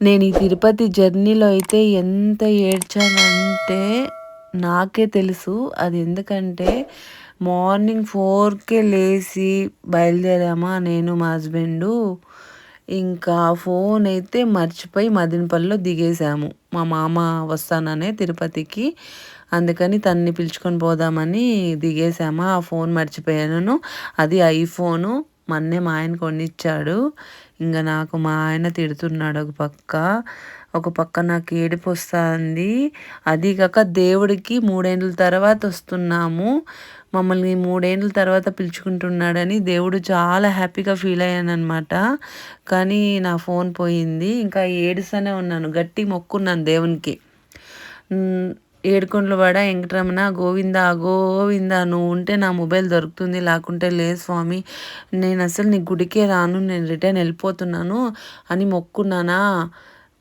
నేను ఈ తిరుపతి జర్నీలో అయితే ఎంత ఏడ్చానంటే నాకే తెలుసు. అది ఎందుకంటే మార్నింగ్ 4కే లేసి బయలుదేరామా నేను మా హస్బెండు. ఇంకా ఫోన్ అయితే మర్చిపోయి మదనపల్లిలో దిగేసాము. మా మామ వస్తాననే తిరుపతికి. అందుకని తనని పిలుచుకొని పోదామని దిగేసామా. ఆ ఫోన్ మర్చిపోయాను. అది ఐఫోను. మొన్నే మా ఆయన కొనిచ్చాడు. ఇంగ నాకు మా ఆయన తిడుతున్నాడు ఒక పక్క. ఒక పక్క నాకు ఏడుపొస్తాంది. అదీ కాక దేవుడికి 3 ఏండ్ల తర్వాత వస్తున్నాము. మమ్మల్ని 3 ఏండ్ల తర్వాత పిలుచుకుంటున్నాడని దేవుడు చాలా హ్యాపీగా ఫీల్ అయ్యాననమాట. కానీ నా ఫోన్ పోయింది. ఇంకా ఏడుస్తూనే ఉన్నాను. గట్టిగా మొక్కున్నాను దేవునికి. ఏడుకొండలవాడ వెంకటరమణ గోవింద గోవింద నువ్వు ఉంటే నా మొబైల్ దొరుకుతుంది, లేకుంటే లేదు స్వామి, నేను అసలు నీ గుడికే రాను, నేను రిటర్న్ వెళ్ళిపోతున్నాను అని మొక్కున్నానా.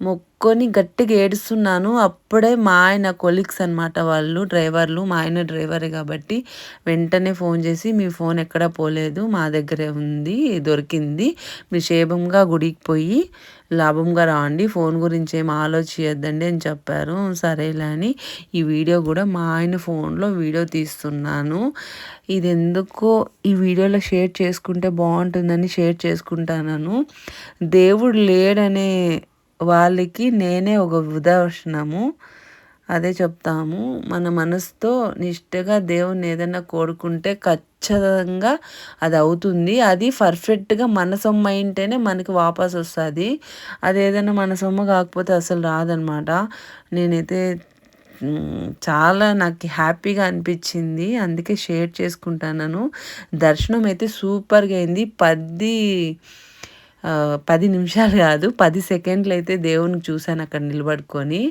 మొక్కొని గట్టిగా ఏడుస్తున్నాను. అప్పుడే మా ఆయన కొలీగ్స్ అనమాట వాళ్ళు డ్రైవర్లు. మా ఆయన డ్రైవరే కాబట్టి వెంటనే ఫోన్ చేసి మీ ఫోన్ ఎక్కడా పోలేదు, మా దగ్గరే ఉంది, దొరికింది, మీరు క్షేమంగా గుడికి పోయి లాభంగా రాండి, ఫోన్ గురించి ఏం ఆలోచించద్దండి అని చెప్పారు. సరేలే అని ఈ వీడియో కూడా మా ఆయన ఫోన్లో వీడియో తీస్తున్నాను. ఇది ఎందుకో ఈ వీడియోలో షేర్ చేసుకుంటే బాగుంటుందని షేర్ చేసుకుంటాను. దేవుడు లేడనే వాళ్ళకి నేనే ఒక ఉదాహరణము. అదే చెప్తాము. మన మనసుతో నిష్టగా దేవుణ్ణి ఏదైనా కోరుకుంటే ఖచ్చితంగా అది అవుతుంది. అది పర్ఫెక్ట్‌గా మన సొమ్ము అయింటేనే మనకి వాపస్ వస్తది. అదేదైనా మన సొమ్ము కాకపోతే అసలు రాదనమాట. నేనైతే చాలా నాకు హ్యాపీగా అనిపించింది. అందుకే షేర్ చేసుకుంటున్నాను. దర్శనం అయితే సూపర్‌గా అయింది. 10 నిమిషాలు కాదు, 10 సెకండ్లయితే దేవుడిని చూశాను అక్కడ నిలబడుకొని.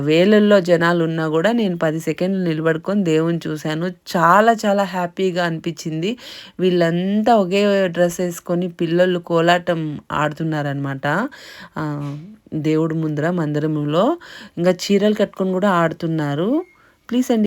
వేలల్లో జనాలున్నా కూడా నేను 10 సెకండ్లు నిలబడుకొని దేవుడిని చూశాను. చాలా చాలా హ్యాపీగా అనిపించింది. వీళ్ళంతా ఒకే డ్రెస్ వేసుకొని పిల్లలు కోలాటం ఆడుతున్నారనమాట. దేవుడి ముందర మందిరంలో. ఇంకా చీరలు కట్టుకొని కూడా ఆడుతున్నారు. ప్లీజ్ అండి.